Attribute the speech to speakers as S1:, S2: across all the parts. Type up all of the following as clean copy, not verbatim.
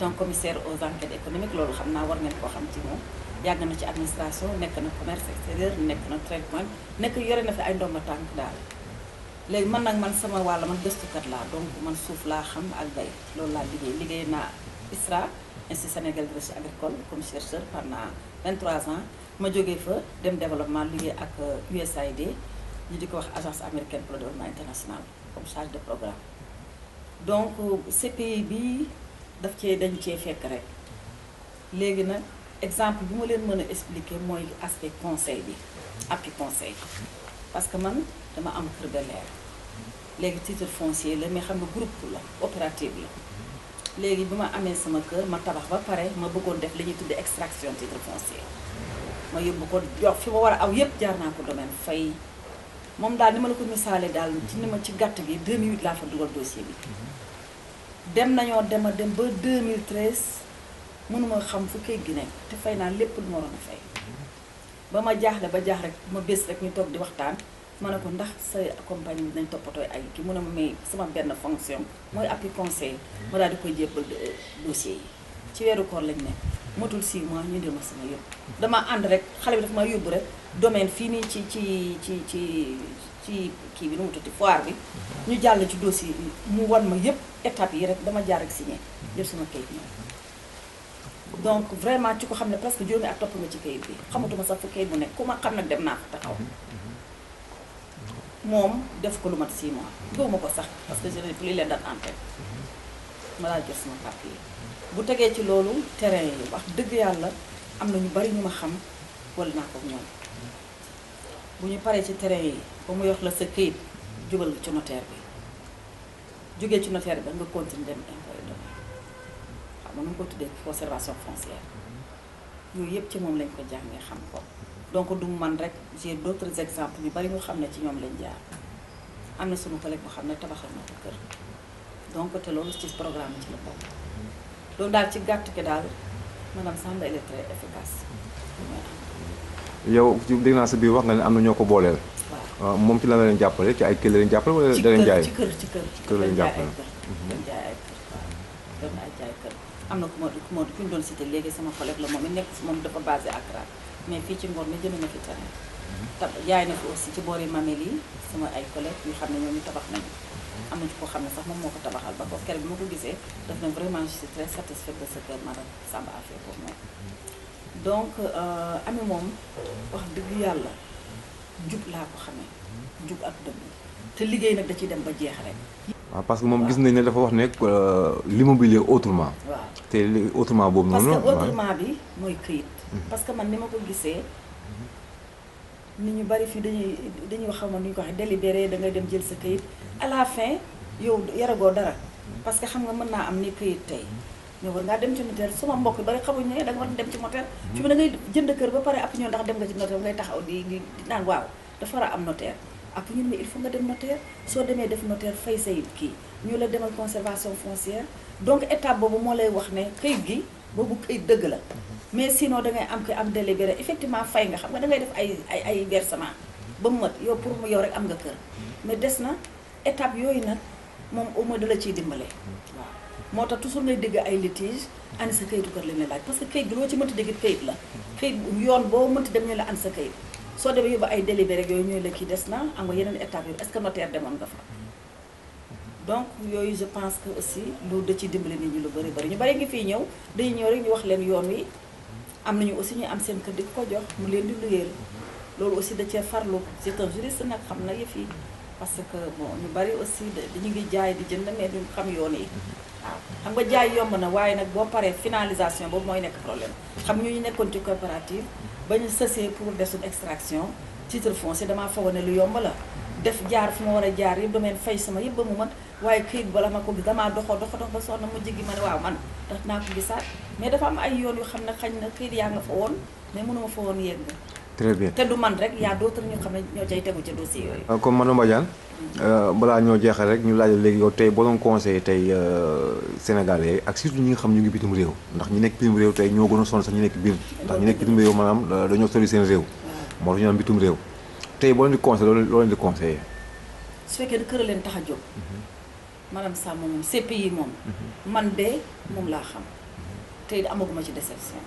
S1: un commissaire aux enquêtes économiques loolu xam naa war ngeen koo xam ci moom yàgg na ci administration nekk na commerce extérieur nekk na trade point nekk yore na fi ay ndomba tànk daal léegi man nag man sama wàll man gëstukat laa donc man suuf laa xam ak bay loolu laa liggéey naa ISRA Institut Sénégal de recherche agricole comme chercheur pendant 23 ans ma jógee fa dem développement liggéey ak USAID ñu di ko wax agence américaine pour le développement international comme charge de programme donc CPI bi dañ cee fekk rek léegi nag exemple bi ma leen mën a expliquer mooy aspect conseil bi appui conseil parce que man dama am Kër Bel-Air léegi titre foncier la mais xam nga groupe la opérative la léegi bi ma amee sama kër ma tabax ba pare ma bëggoon def li ñuy tuddee extraction titre foncier ma yóbbu ko jox fi ma war a aw yépp jaar naa ko domaine fay moom daal ni ma la ko misaale daal ci ni ma ci gàtt gi 2008 laa fa dugal dossier bi dem nañoo dem ba 2013 mënuma xam fu kayit gi nekk te fay naa lépp lu ma waroon a fay ba ma jaaxle ba jaax rek ma bés rek ñu toog di waxtaan ma ne ko ndax sa compagnie bi nañ toppatoo ay ki mu ne ma may sama benn fonction mooy appui conseil ma daal di koy jébbal dossier yi ci weeru koor lañ ne motul 6 mois ñu indil ma sama yëpp dama ànd rek xale bi dafa ma yóbbu rek domaine fii nii ci kii bi nu mu tudd foire bi ñu jàll ci dossier mu wan ma yëpp étape yi rek dama jaar ak signé jël sama kayit ñëw donc vraiment ci ko xam ne presque juróomi at topp nga ci kayit bi xamatuma sax fu kayit bu nekk ku ma xam nag dem naa fa taxaw moom def ko lu mat 6 mois gëwuma ko sax parce que je n'ai plus les dates en tête ma daal jël sama papier bu tegee ci loolu terrain yi wax dëgg yàlla am na ñu bari ñu ma xam wala naa ko ñoom bu ñu paree ci terrain yi ba mu yox la sa këyit jubal ci notaire bi jógee ci notaire bi nga continuer dem impôt et domaine xam nga nu mu ko tuddee conservation foncière yooyu yëpp ci moom lañ ko jàngee xam ko donc du man rek j'ai d'autres exemples ñu bari ñu xam ne ci ñoom lañ jaar am na sunu collègue boo xam ne tabaxal na ko kër donc te loolu ci programme ci la bokk donc daal ci gàtt ki daal madame Samba elle est très efficace.
S2: yow dégg naa sa biir wax nga ne am na ñoo ko booleel. waaw moom ci lan la leen jàppale ci ay kër la leen jàppale wala da leen jaay
S1: ci kër
S2: kër la leen jàppale.
S1: dañ jaay ay kër waaw dañ ay jaay kër am na ku ma ñu doon cité léegi sama collègue la moom it nekk moom dafa basé Accra mais fii ci Ngor mi jënd na fi terrain yaay na fi aussi ci boori Mamel yi sama ay collègues yu xam ne ñoom ñu tabax nañu am na ci koo xam ne sax moom moo ko tabaxal ba ko kër bi ma ko gisee daf na vraiment je suis très satisfaite de ce que madame Samba a fait pour moi donc ami moom wax dëgg yàlla jub laa ko xamee jub ak dëgg te liggéey nag da ciy dem ba jeex rek.
S2: waaw parce que moom gis nañ ne dafa wax ne l'immobilier autrement.
S1: waaw
S2: te autrement boobu noonu.
S1: parce que autrement bi mooy këyit. parce que man ni ma ko gisee nit ñu bari fii dañuy wax xamoon ni ñu ko waxee délibéré da ngay dem jël sa këyit à la fin yow yaragoo dara parce que xam nga mën naa am ni këyit tey. mais war ngaa dem ci notaire suma mbokk bari xamuñ ne da nga war dem ci notaire fi mu da ngay jënd kër ba pare après ñoo ndax dem nga ci notaire ngay taxaw di naan waaw dafa war a am notaire après ñun mais il faut nga dem notaire soo demee def notaire fay say kii ñu la demal conservation foncière donc étape boobu moo lay wax ne këyit gi boobu këyit dëgg la mais sinon da ngay am ko am délibéré effectivement fay nga xam nga da ngay def ay versement ba mu mat yow pour mu yow rek am nga kër mais des na étape yooyu nag moom au moins da la ciy dimbale waaw moo tax toujours ngay dégg ay litige ani sa kayitu kër lañ la laaj parce que kayit bi loo ci mënti dégg kayit la kayit yoon boo mënti dem ñu la an sa kayit soo demee yóbbu ay délibéré rek yooyu ñooy la kii des na am nga yeneen étape yooyu est-ce que notaire demoon nga fa donc yooyu je pense que aussi loolu da ciy dimbali nit ñi lu bëri bëri ñu bëri ngi fii ñëw dañuy ñëw rek ñu wax leen yoon wi am nañu aussi ñu am seen kër di ko jox mu leen di luyeel loolu aussi da cee farlu c'est un juriste nag xam na yëf yi parce que bon ñu bëri aussi dañu ngi jaay di jënd mais duñ xam yoon yi waaw xam nga jaay yomb na waaye nag boo paree finalisation boobu mooy nekk problème xam ñu nekkoon ci coopérative ba ñu sësee pour desul extraction titre foncier damaa foog ne lu yomb la def jaar fu ma war a jaar yëpp damay fay sama yëpp ba mu mat waaye këyit bala ma ko gis damaa dox ba soxna mu jéggi ma ne waaw man ndax naa ko gisaat mais dafa am ay yoon yu xam ne xañ na këyit yaa nga fa woon mais mënuma fa woon yegg.
S2: très bien
S1: te du man rek y a d'autres ñu xam ne ñoo cay tegu ca dossier yooyu.
S2: comme madame Badiane balaa ñoo jeexal rek ñu laaj léegi yow tey boo doon conseillé tey Sénégalais ak surtout ñi nga xam ñu ngi bitim réew ndax ñi nekk bitim réew tey ñoo gën a sonn sax ñu nekk biir ndax ñu nekk bitim réew maanaam dañoo sori seen réew moo tax ñu naan bitim réew tey boo leen di conseillé loolu leen di conseillé.
S1: su fekkee ne kër leen tax a jóg madame Samba moom CPI moom man de moom laa xam te amaguma ci déception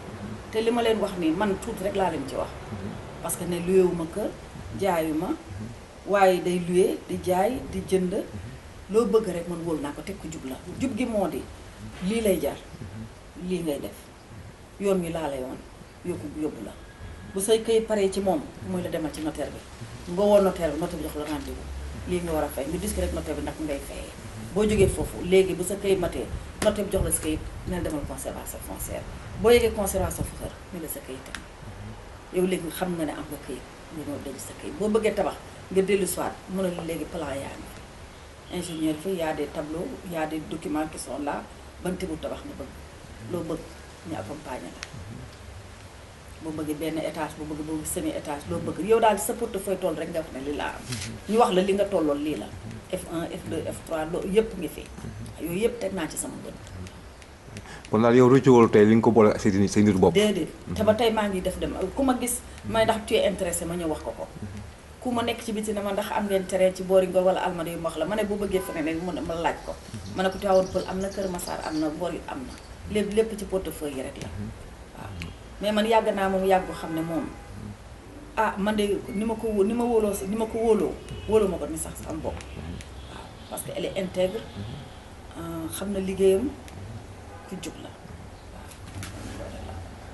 S1: te li ma leen wax nii man tuuti rek laa leen ci wax parce que ne luye wu ma kër jaayuma waaye day luye di jaay di jënd loo bëgg rek man wóolu naa ko teg ko jub la jub gi moo di lii lay jar lii ngay def yoon wi laa lay woon yóbbu la bu say këyit paree ci moom mooy la demal ci notaire bi nga woo notaire bi notaire bi jox la rendez-vous lii nga war a fay nga dis rek notaire bi nag ngay fayee boo jógee foofu léegi bu sa këyit matee notaire bi jox la sa këyit ne demal conservation foncière boo yegee conservation foncière ne la sa këyit tam yow léegi xam nga ne am nga këyit nga ñëw denc sa këyit boo bëggee tabax nga dellu soit mën a léegi plan yaa ngi ingénieur fi y a des tableaux y a des documents qui sont là ban bu tabax nga bëgg loo bëgg ñu accompagner la boo bëggee benn étage boo bëgg boo semi étage loo bëgg yow daal sa portefeuille toll rek nga wax ne li laa am ñu wax la li nga tolloon lii la F1 F2 F3 loolu yëpp ngi fi yooyu yëpp teg naa ci sama bët.
S2: kon daal yow rëccuwul tey li nga ko boole ak say nitu bopp.
S1: déedéet te ba tey maa ngi def dem ku ma gis may ndax tu es intéressé ma ñëw wax ko ko ku ma nekk ci biti ne ma ndax am ngeen terrain ci boori Ngor wala Almadies yu ma wax la ma ne boo bëggee feneen ma laaj ko ma ne ko Tivaouane Peulh am na Kër Massar am na Ngor am na lépp ci portefeuille yi rek la waaw mais man yàgg naa moom yàgg xam ne moom ah man de ni ma ko wóoloo ma ko ni sax sama bopp waaw parce que elle est intègre xam na liggéeyam ku jub la waaw.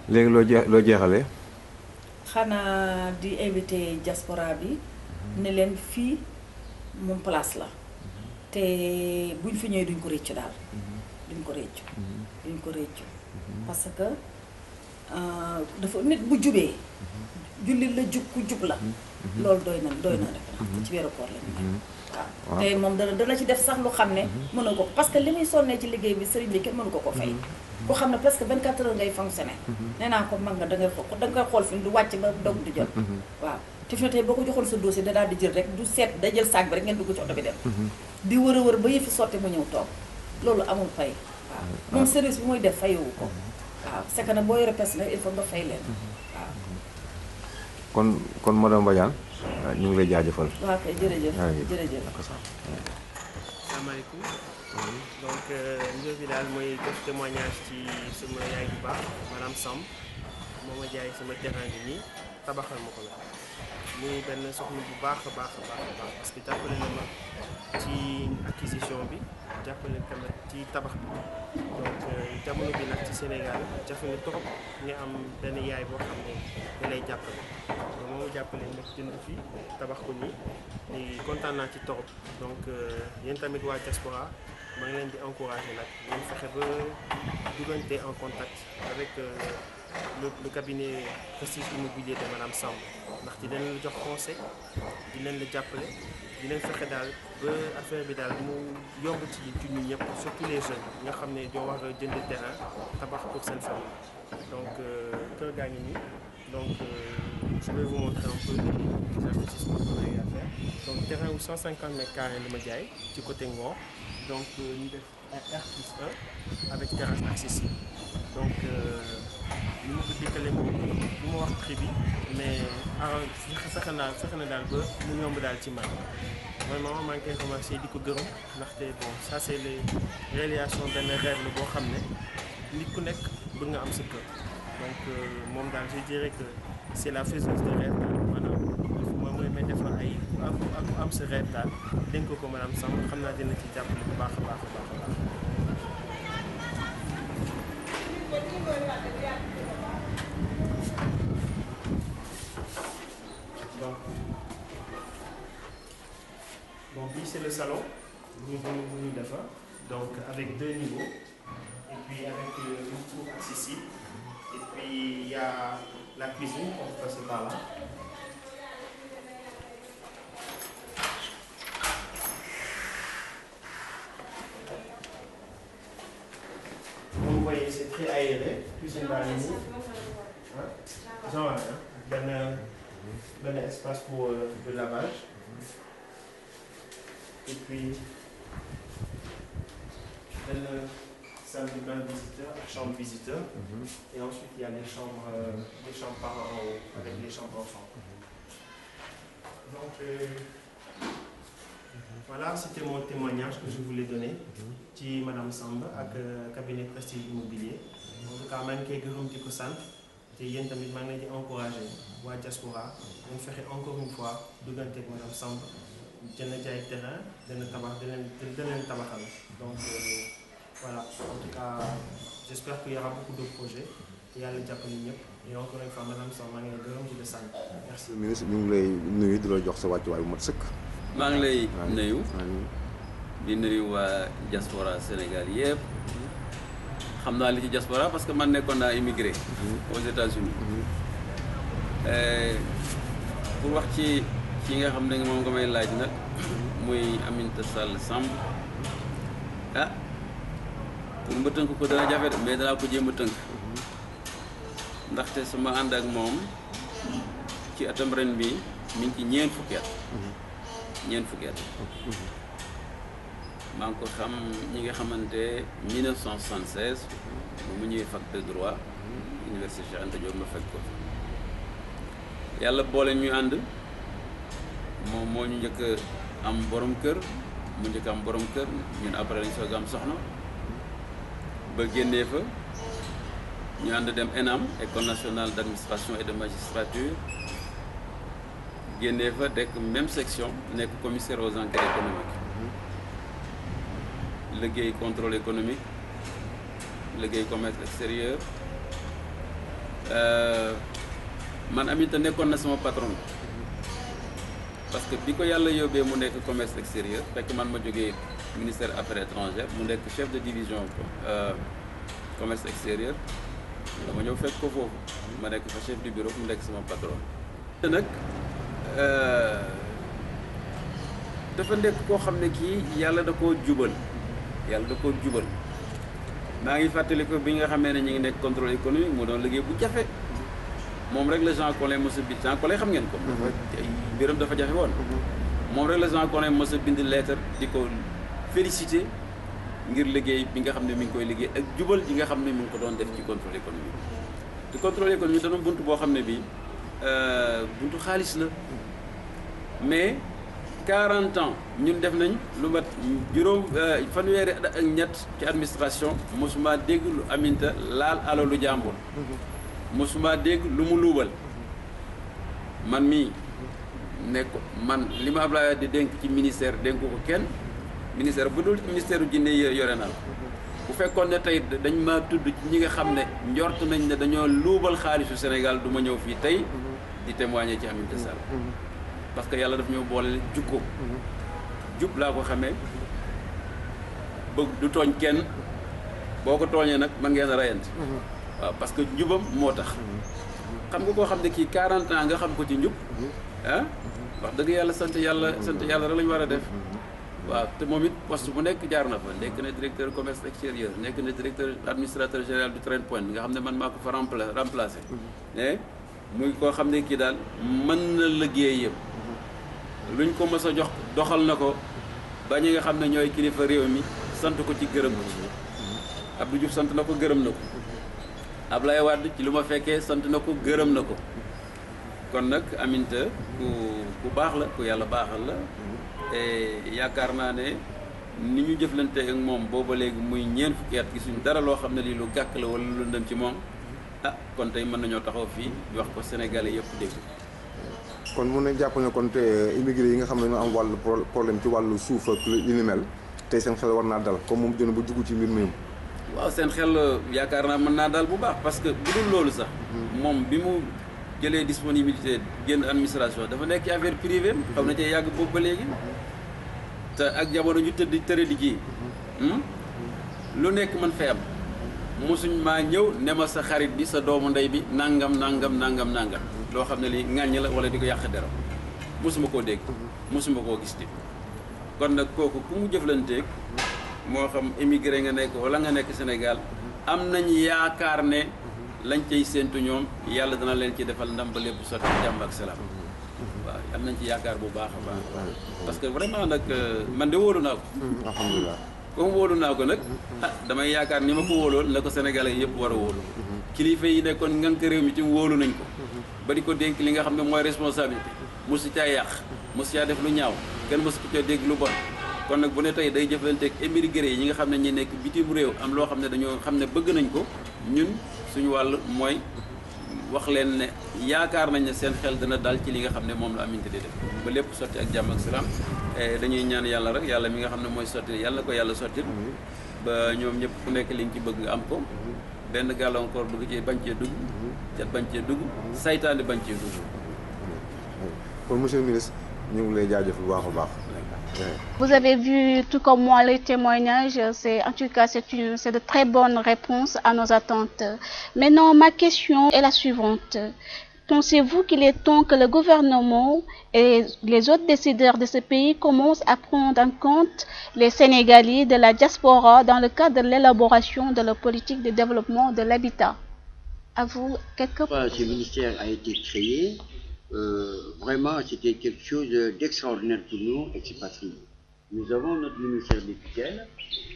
S2: léegi loo jeexalee.
S1: xanaa di invité diaspora bi ne leen fii moom place la te buñ fi ñëwee duñ ko réccu daal duñ ko réccu parce que dafa nit bu jubee jullit la jub ku jub la loolu doy na rek ci weeru koor la ñu waaw te moom dana ci def sax lu xam ne mënu ko parce que li muy sonnee ci liggéey bi sëriñ bi kenn mënu ko fay ku xam ne presque 24 heures ngay fonctionné nee naa ko mag nga da ngay xool fi du wàcc ba dog du jot waaw te fi tey boo ko joxoon sa dossier da daal di jël rek du seet da jël sac bi rek ngeen dugg ci oto bi dem di wër a wër ba yëfi sotti mu ñëw toog loolu amul fay waaw moom service bi muy def fayewu ko waaw c'est que nag boo yore personnel il faut nga fay leen waaw
S2: kon madame Badiane ñu ngi lay jaajëfal.
S1: waaw kay jërëjëf.
S3: asalaamaaleykum. donc mbir bi daal mooy def témoignage ci sama yaay bu baax madame Samb moo ma jaay sama terrain bi nii tabaxal ma ko la muy benn soxna bu baax a baax parce que jàppale na ma ci acquisition bi jàppale tamit ci tabax bi donc jamono bi nag ci Sénégal jafe na trop nga am benn yaay boo xam ne da lay jàppale donc moo jàppale nag jënd fii tabax ko nii léegi kontaan naa ci trop donc yéen tamit waa diaspora maa ngi leen di encouragé nag ngeen fexe ba duggante en contact avec le cabinet Prestige Immobilier de madame Samb ndax di leen la jox conseil di leen la jàppale di leen fexe daal ba affaire bi daal mu yomb ci ñun ñëpp surtout les jeunes nga xam ne doo war a jënd terrain tabax pour seen famille donc kër gaa ngi nii donc je vais vous montrer un peu les investissements qu'on a eu à faire donc terrain wu 150 mètres carrés la ma jaay ci côté Ngor donc ñu def R+1 avec terrasse accessible donc ñu ma ko dikkalee moom du ma wax prix bi mais fexe na daal ba mu yomb daal ci man vraiment maa ngi koy remercier di ko gërëm ndaxte bon ça c'est les réalisations benn rêve la boo xam ne nit ku nekk bëgg nga am sa kër donc moom daal je dirais que c'est la faiseuse de rêve daal maanaam mooy may defar ay am sa rêve daal dénk ko maanaam Samb xam naa dina ci jàppale bu baax a baax a baax a baax. Donc ici c'est le salon, nous d'affaires, donc avec 2 niveaux, et puis avec une cour accessible, et puis il y a la cuisine, on peut passer par là. Vous voyez, c'est très aéré, cuisine dans les murs. Genre, un espace pour le lavage. Et puis, une salle de bain visiteur, chambre visiteur. Et ensuite, il y a les chambres par en haut, avec les chambres enfants. Donc, Voilà, c'était mon témoignage que je voulais donner ci Madame Samb ak cabinet Prestige Immobilier. En tout cas maa ngi koy gërëm di ko sant te yéen tamit maa ngi leen di encouragé waa diaspora dañ fexe encore une fois duggante ak Madame Samb dina jaay terrain dina tabax dina leen tabaxal donc voilà en tout cas j'espère qu'il y aura beaucoup de projets te yàlla jàppale ñëpp et encore une fois Madame Samb maa ngi leen gërëm di la sant merci.
S2: ministre ñu ngi lay nuyu di la jox sa wàccuwaay bu mat sëkk.
S4: maa ngi lay nuyu di nuyu waa diaspora Sénégal yëpp xam naa li ci diaspora parce que man nekkoon naa immigré aux États-Unis pour wax ci nga xam ne moom nga may laaj nag muy Aminata Sall Samb ah pour ma tënk ko dana jafe de mais danaa ko jéem a tënk ndaxte sama ànd ak moom ci atam ren bi mi ngi ci ñeent fukki at maa ngi ko xam ñi nga xamante 1976 mu ñëwee fac de droit université Cheikh Anta Diop ma fekk ko yàlla boole ñu ànd moom moo ñu njëkk am borom kër mu njëkk am borom kër ñun après lañ soog am soxna ba génnee fa ñu ànd dem ENAM école nationale d'administration et de magistrature génnee fa dekk même section nekk commissaire aux enquêtes économiques liggéey contrôle économique liggéey commerce extérieur man Aminata nekkoon na sama patron parce que bi ko yàlla yóbbee mu nekk commerce extérieur fekk man ma jógee ministère affaires étrangères mu nekk chef de division commerce extérieur dama ñëw fekk ko foofu ma nekk fa chef du bureau mu nekk sama patron te nag dafa nekk koo xam ne kii yàlla da koo jubal maa ngi fàttali ko bi nga xamee ne ñu ngi nekk contrôle économique mu doon liggéey bu jafe moom rek la Jean Collin mos a bind Jean Collin xam ngeen ko mbiram dafa jafe woon moom rek la Jean Collin mos a bind lettre di ko félicité ngir liggéey bi nga xam ne mi ngi koy liggéey ak jubal ji nga xam ne mi ngi ko doon def ci contrôle économique te contrôle économique dana bunt boo xam ne bii buntu xaalis la mais 40 ans ñun def nañ lu mat fanweeri at ak ñett ci administration mosuma dégg lu Aminata laal alalu jàmbur mosuma dégg lu mu luubal man mii nekk man li ma Ablaye di dénk ci ministère dénku ko kenn ministère bu dul ministère u jinne yore na la bu fekkoon ne tey dañ ma tudd ci ñi nga xam ne njort nañ ne dañoo luubal xaalisu Sénégal du ma ñëw fii tey di témoigner ci Aminata Sall parce que yàlla daf ñoo boole jukko jub laa ko xamee bëgg du tooñ kenn boo ko tooñee nag mën ngeen a reyante waaw parce que njubam moo tax xam nga koo xam ne kii 40 ans nga xam ko ci njub ah wax dëgg yàlla sant yàlla rek la ñu war a def waaw te moom it poste bu nekk jaar na fa nekk na directeur commerce extérieur nekk na directeur administrateur général du Train Point nga xam ne man maa ko fa remplacé mais muy koo xam ne kii daal mën na liggéeyam luñ ko mës a jox doxal na ko ba ñi nga xam ne ñooy kilifa réew mi sant ko ci gërëm ko ci Abdou Diouf sant na ko gërëm na ko Ablaye Wade ci lu ma fekkee sant na ko gërëm na ko kon nag Aminata ku baax la ku yàlla baaxal la te yaakaar naa ne ni ñu jëflante ak moom booba léegi muy ñeent fukki at gisuñ dara loo xam ne lii lu gàkk la wala lu dem ci moom ah kon tey mën nañoo taxaw fii wax ko Sénégalais yëpp dégg.
S2: kon mun nañ jàpp ne kon te immigré yi nga xam ne ñoo am wàllu problème ci wàllu suuf ak li ni mel tey seen xel war naa dal comme moom jënd ba dugg ci mbir mi.
S4: waaw seen xel yaakaar naa mën naa dal bu baax parce que bu dul loolu sax moom bi mu jëlee disponibilité génn administration dafa nekk ci affaire privée xam na cee yàgg boobu ba léegi te ak jamono ñu tëre di ji lu nekk man fay am mosuñ maa ñëw ne ma sa xarit bi sa doomu ndey bi nangam loo xam ne lii ŋàññ la wala di ko yàq dara mosuma koo dégg mosuma koo gis di kon nag kooku ku mu jëflanteeg moo xam émigré nga nekk wala nga nekk Sénégal am nañ yaakaar ne lañ cay séentu ñoom yàlla dana leen ci defal ndam ba lépp sotti jàmm ak salaam waaw am nañ ci yaakaar bu baax a baax parce que vraiment nag man de wóolu naa ko
S2: alhamdulilah
S4: comme wóolu naa ko nag damay yaakaar ni ma ko wóolool la ko Sénégalais yëpp war a wóolu kilifa yi nekkoon ngan ko réew mi ci wóolu nañ ko ba di ko dénk li nga xam ne mooy responsabilité mosu caa yàq mosu caa def lu ñaaw kenn mosu ko caa dégg lu bon kon nag bu ne tey day jëflanteeg émigré yi ñi nga xam ne ñi nekk bitim réew am loo xam ne dañoo xam ne bëgg nañ ko ñun suñu wàll mooy wax leen ne yaakaar nañ ne seen xel dina dal ci li nga xam ne moom la Aminata di def ba lépp sotti ak jàmm ak salaam dañuy ñaan yàlla rek yàlla mi nga xam ne mooy sotti yàlla ko yàlla sottil ba ñoom ñëpp ku nekk li nga ci bëgg nga am ko benn gàllankoor bëgg ci bañ cee dugg cat bañ cee dugg saytaane bañ cee dugg.
S2: kon monsieur le ministre ñu ngi lay jaajëf bu baax a baax.
S5: Vous avez vu tout comme moi les témoignages, en tout cas c'est de très bonnes réponses à nos attentes. Maintenant ma question est la suivante. Pensez-vous qu'il est temps que le gouvernement et les autres décideurs de ce pays commencent à prendre en compte les Sénégalais de la diaspora dans le cadre de l'élaboration de la politique de développement de l'habitat? À vous, quelque part.
S6: Ce ministère a été créé. Vraiment, c'était quelque chose d'extraordinaire pour nous, expatriés. Nous avons notre ministère de tutelle,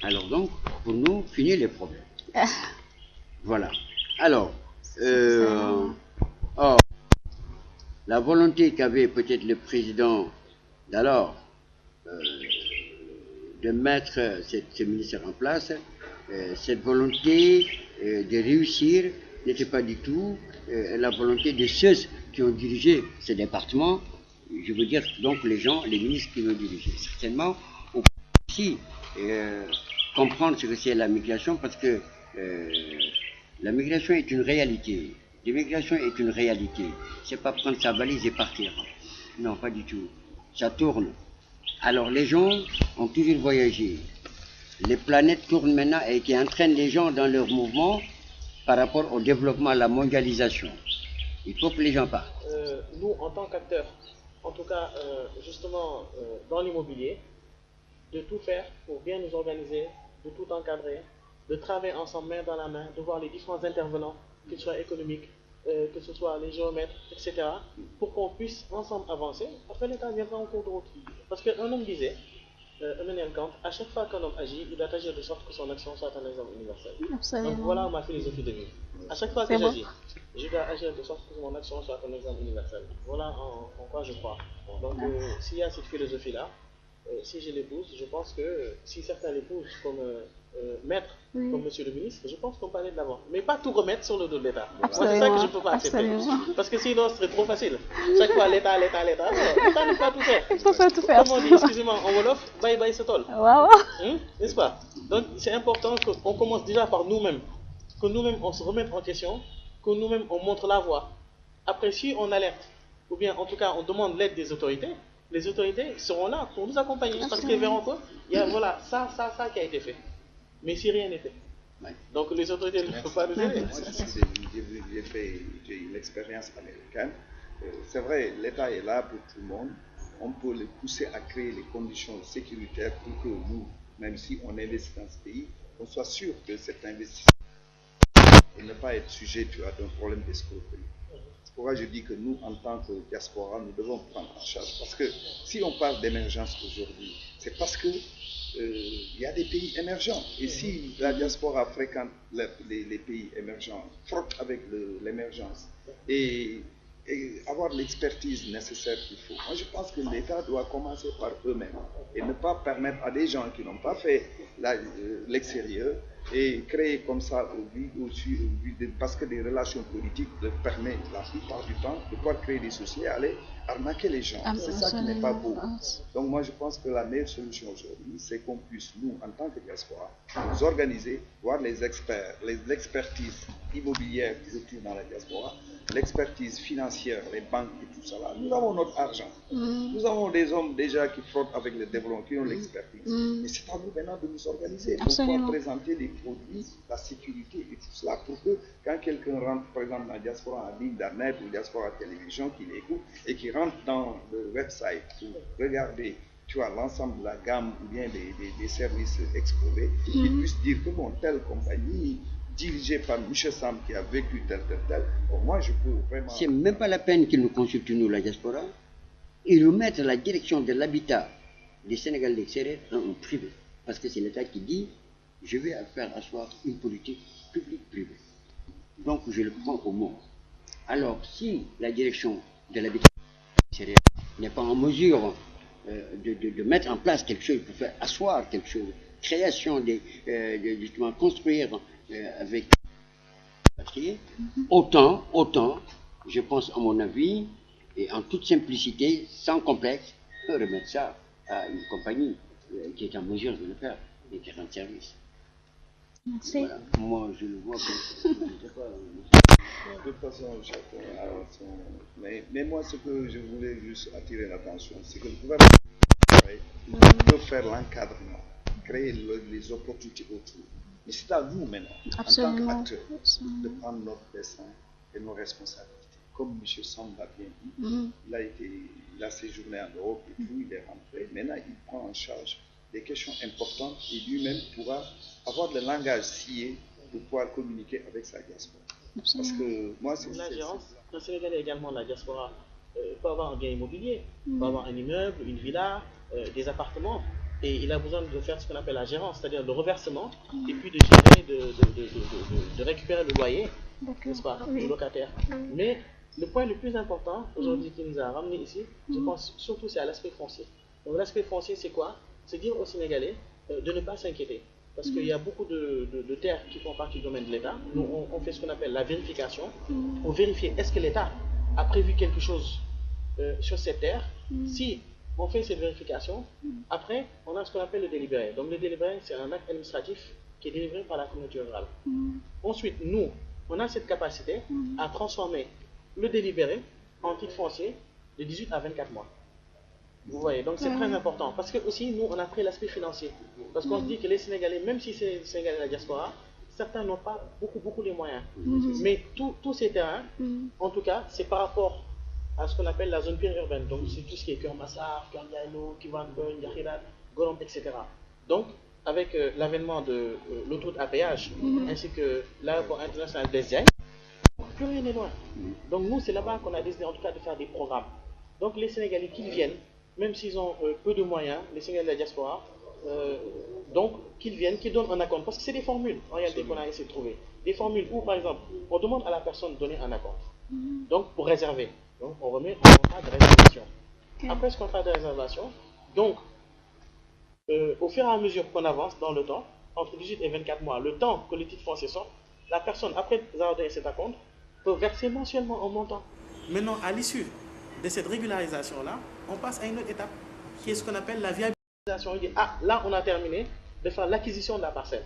S6: alors donc, pour nous, finir les problèmes. Voilà. Alors, la volonté qu'avait peut-être le président d'alors de mettre ce ministère en place, cette volonté de réussir n'était pas du tout la volonté de ceux qui ont dirigé ce département, je veux dire donc les gens, les ministres qui l'ont dirigé. Certainement, on peut aussi comprendre ce que c'est la migration parce que la migration est une réalité. L'immigration est une réalité. C'est pas prendre sa valise et partir. Non, pas du tout. Ça tourne. Alors les gens ont toujours voyagé. Les planètes tournent maintenant et qui entraînent les gens dans leur mouvement par rapport au développement, à la mondialisation. Il faut que les gens partent.
S3: Nous, en tant qu'acteurs, en tout cas, justement, dans l'immobilier, de tout faire pour bien nous organiser, de tout encadrer, de travailler ensemble main dans la main, de voir les différents intervenants, qu'ils soient économiques, que ce soit les géomètres, etc., pour qu'on puisse ensemble avancer. Après, l'État viendra en cours de route. Parce qu'un homme disait, Emmanuel Kant, à chaque fois qu'un homme agit, il doit agir de sorte que son action soit un exemple universel.
S5: Absolument.
S3: Donc voilà ma philosophie de vie. À chaque fois que j'agis, je dois agir de sorte que mon action soit un exemple universel. Voilà en quoi je crois. Donc s'il y a cette philosophie-là, si je l'épouse, je pense que si certains l'épousent comme maître, comme monsieur le ministre, je pense qu'on peut aller de l'avant. Mais pas tout remettre sur le dos de l'État. Moi, c'est ça que je ne peux pas accepter. Parce que sinon, ce serait trop facile. Chaque fois, l'État. L'État ne peut pas tout faire.
S5: Il faut pas tout faire.
S3: Comme on dit, excusez-moi, en Wolof, bye bye se tol. N'est-ce pas? Donc, c'est important qu'on commence déjà par nous-mêmes. Que nous-mêmes, on se remette en question. Que nous-mêmes, on montre la voie. Après, si on alerte, ou bien en tout cas, on demande l'aide des autorités, les autorités seront là pour nous accompagner. Parce qu'ils verront qu'il y a voilà, ça qui a été fait. Mais si rien n'est fait. Donc les autorités ne peuvent pas nous aider.
S7: J'ai une expérience américaine. C'est vrai, l'État est là pour tout le monde. On peut les pousser à créer les conditions sécuritaires pour que nous, même si on investit dans ce pays, on soit sûr que cet investissement et ne pas être sujet d'un problème d'escroquerie. C'est pourquoi je dis que nous, en tant que diaspora, nous devons prendre en charge. Parce que si on parle d'émergence aujourd'hui, c'est parce que il y a des pays émergents. Et si la diaspora fréquente les pays émergents, frotte avec l'émergence et avoir l'expertise nécessaire qu'il faut. Moi, je pense que l'État doit commencer par eux-mêmes et ne pas permettre à des gens qui n'ont pas fait l'extérieur et créer comme ça parce que des relations politiques leur permettent la plupart du temps de pouvoir créer des soucis et aller arnaquer les gens. C'est ça qui n'est pas beau. Donc moi je pense que la meilleure solution aujourd'hui, c'est qu'on puisse, nous, en tant que diaspora, nous organiser, voir les experts, l'expertise immobilière qui se trouve dans la diaspora, l'expertise financière, les banques et tout ça là. Nous avons notre argent. Nous avons des hommes déjà qui frottent avec le développement, qui ont l'expertise. Et c'est à nous maintenant de nous organiser pour pouvoir présenter des produits, la sécurité et tout cela pour que quand quelqu'un rentre, par exemple, dans la diaspora en ligne d'Arnet ou diaspora télévision, qu'il écoute et qui rentre dans le website pour regarder, tu vois, l'ensemble de la gamme ou bien des services exposés, qu'il puisse dire que bon, telle compagnie dirigée par M. Sam qui a vécu tel. Bon, moi, je peux vraiment...
S6: C'est même pas la peine qu'ils nous consultent, nous, la diaspora. Ils remettent la direction de l'habitat des Sénégalais de l'extérieur dans un privé. Parce que c'est l'État qui dit, je vais faire asseoir une politique publique-privée. Donc, je le prends au mot. Alors, si la direction de l'habitat extérieur n'est pas en mesure de mettre en place quelque chose, pour faire asseoir quelque chose, création justement construire avec autant, je pense à mon avis, et en toute simplicité, sans complexe, remettre ça à une compagnie qui est en mesure de le faire et qui rend service.
S5: Merci.
S6: Voilà. Moi, je le vois comme
S7: De toute façon, chacun a son... Mais moi, ce que je voulais juste attirer l'attention, c'est que le gouvernement peut faire l'encadrement, créer les opportunités autour. Mais c'est à nous maintenant,
S5: Absolument.
S7: en tant qu'acteurs, de prendre notre destin et nos responsabilités. Comme M. Samb l'a bien dit, il a séjourné en Europe et tout, il est rentré. Maintenant, il prend en charge des questions importantes et lui-même pourra avoir le langage scié pour pouvoir communiquer avec sa diaspora. Parce que moi, c'est
S8: la gérance. Un Sénégalais également, la diaspora, peut avoir un bien immobilier, peut avoir un immeuble, une villa, des appartements, et il a besoin de faire ce qu'on appelle la gérance, c'est-à-dire le reversement, et puis de gérer, de récupérer le loyer, n'est-ce pas, du locataire. Mais le point le plus important aujourd'hui qui nous a ramené ici, je pense surtout c'est à l'aspect foncier. Donc l'aspect foncier, c'est quoi? C'est dire aux Sénégalais de ne pas s'inquiéter. Parce qu'il y a beaucoup de terres qui font partie du domaine de l'État. Nous, on fait ce qu'on appelle la vérification pour vérifier est-ce que l'État a prévu quelque chose sur cette terre. Si on fait cette vérification, après, on a ce qu'on appelle le délibéré. Donc le délibéré, c'est un acte administratif qui est délivré par la communauté rurale. Ensuite, nous, on a cette capacité à transformer le délibéré en titre foncier de 18 à 24 mois. Vous voyez, donc c'est très important parce que aussi nous on a pris l'aspect financier parce qu'on se dit que les Sénégalais, même si c'est les Sénégalais de la diaspora, certains n'ont pas beaucoup les moyens. Mais tous ces terrains, en tout cas, c'est par rapport à ce qu'on appelle la zone périurbaine. Donc c'est tout ce qui est Keur Massar, Keur Ndiaye-Lo, Kivangogne, Yakhirat, Gorom, etc. Donc avec l'avènement de l'autoroute à péage ainsi que l'aéroport international Blaise Diagne, plus rien n'est loin. Donc nous c'est là-bas qu'on a décidé en tout cas de faire des programmes. Donc les Sénégalais qui viennent, même s'ils ont peu de moyens, les Sénégalais de la diaspora, donc qu'ils viennent, qu'ils donnent un acompte. Parce que c'est des formules, en réalité, qu'on a essayé de trouver. Des formules où, par exemple, on demande à la personne de donner un acompte. Donc, pour réserver. Donc, on remet un contrat de réservation. Après ce contrat de réservation, donc, au fur et à mesure qu'on avance dans le temps, entre 18 et 24 mois, le temps que le titre foncier sort, la personne, après avoir donné cet acompte, peut verser mensuellement un montant. Maintenant, à l'issue de cette régularisation-là, on passe à une autre étape, qui est ce qu'on appelle la viabilisation. Il dit, ah, là, on a terminé de faire l'acquisition de la parcelle.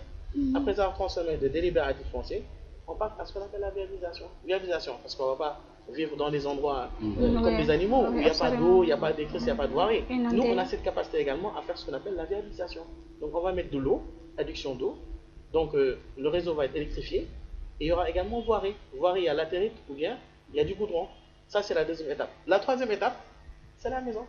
S8: Après avoir transformé de délibéré à titre foncier, on passe à ce qu'on appelle la viabilisation. Viabilisation, parce qu'on ne va pas vivre dans des endroits comme des animaux, où il n'y a pas d'eau, il n'y a pas d'écrit, il n'y a pas de voirie. Nous, on a cette capacité également à faire ce qu'on appelle la viabilisation. Donc, on va mettre de l'eau, adduction d'eau, donc le réseau va être électrifié, et il y aura également voirie. Voirie à latérite, ou bien il y a du goudron. Ça, c'est la deuxième étape. La troisième étape, c'est la maison.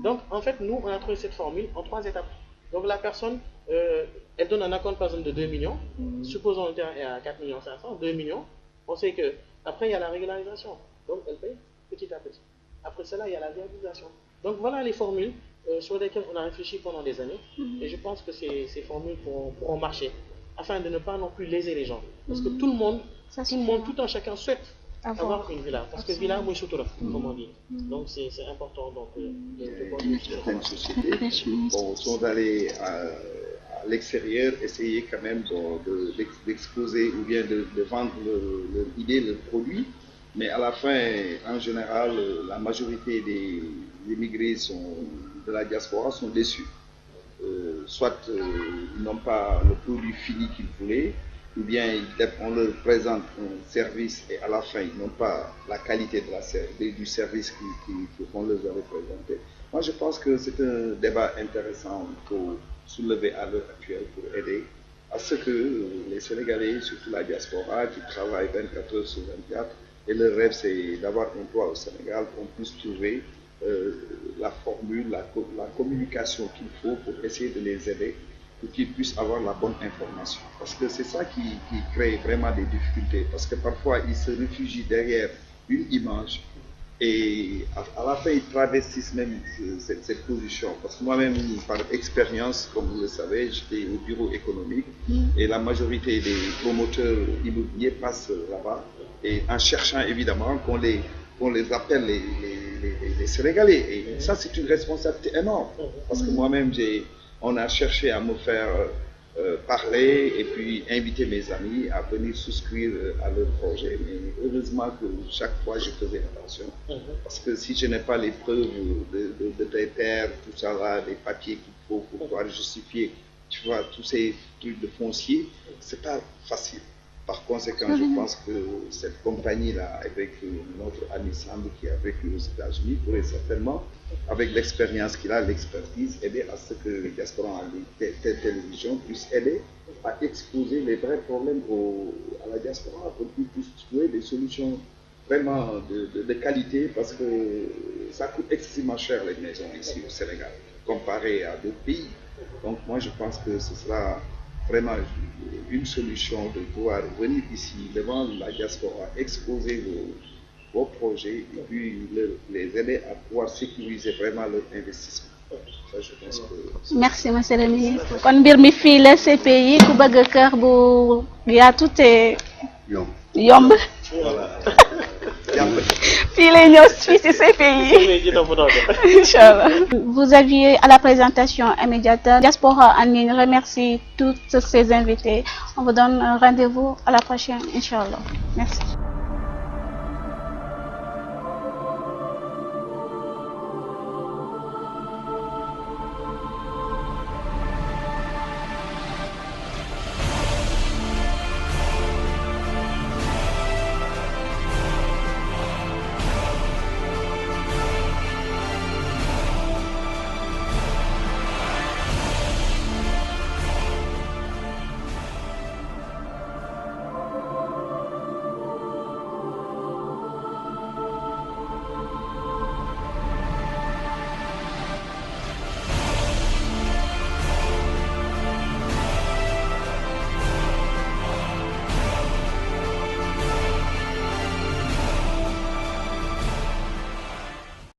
S8: Donc, en fait, nous, on a trouvé cette formule en 3 étapes. Donc, la personne, elle donne un acompte, par exemple, de 2 millions. Supposons le terrain est à 4 500 000, 2 millions. On sait qu'après, il y a la régularisation. Donc, elle paye petit à petit. Après cela, il y a la viabilisation. Donc, voilà les formules sur lesquelles on a réfléchi pendant des années. Et je pense que ces formules pourront marcher, afin de ne pas non plus léser les gens. Parce que tout le monde, tout un chacun souhaite avoir une villa, parce que villa, moi, je suis comme on dit. Donc, c'est important. Donc,
S7: certaines sociétés sont allées à l'extérieur, essayer quand même d'exposer ou bien de vendre leur idée, leur produit. Mais à la fin, en général, la majorité des immigrés de la diaspora sont déçus. Soit ils n'ont pas le produit fini qu'ils voulaient, ou bien on leur présente un service et à la fin ils n'ont pas la qualité du service qu'on leur avait présenté. Moi je pense que c'est un débat intéressant pour soulever à l'heure actuelle pour aider à ce que les Sénégalais, surtout la diaspora, qui travaillent 24 heures sur 24, et leur rêve c'est d'avoir un toit au Sénégal, qu'on puisse trouver la formule, la communication qu'il faut pour essayer de les aider pour qu'ils puissent avoir la bonne information. Parce que c'est ça qui crée vraiment des difficultés. Parce que parfois, ils se réfugient derrière une image et à la fin, ils travestissent même cette position. Parce que moi-même, par expérience, comme vous le savez, j'étais au bureau économique et la majorité des promoteurs immobiliers passent là-bas et en cherchant évidemment qu'on les qu'on les appelle les Sénégalais. Et ça, c'est une responsabilité énorme. Parce que moi-même, on a cherché à me faire parler et puis inviter mes amis à venir souscrire à leur projet. Mais heureusement que chaque fois, je faisais attention. Parce que si je n'ai pas les preuves de terre, tout ça là, les papiers qu'il faut pour pouvoir justifier, tu vois, tous ces trucs de foncier, c'est pas facile. Par conséquent, je pense que cette compagnie-là, avec notre ami Samb qui a vécu aux États-Unis, pourrait certainement, avec l'expérience qu'il a, l'expertise, aider à ce que Diaspora Télévision puisse aider à exposer les vrais problèmes à la diaspora pour qu'ils puissent trouver des solutions vraiment de qualité, parce que ça coûte excessivement cher les maisons ici au Sénégal, comparé à d'autres pays. Donc moi, je pense que ce sera vraiment une solution de pouvoir venir ici devant la diaspora, exposer vos projets et puis les aider à pouvoir sécuriser vraiment leur investissement. Ça, je pense que...
S5: Merci, monsieur le ministre. Kon mbir mi fii la CPI ku bëgg kër bu yaatu te yomb. Fii lay ñëw fii ci CPI. Inch'Allah. Vous aviez à la présentation immédiate. Diaspora en ligne remercie tous ces invités. On vous donne rendez-vous à la prochaine, Inch'Allah. Merci.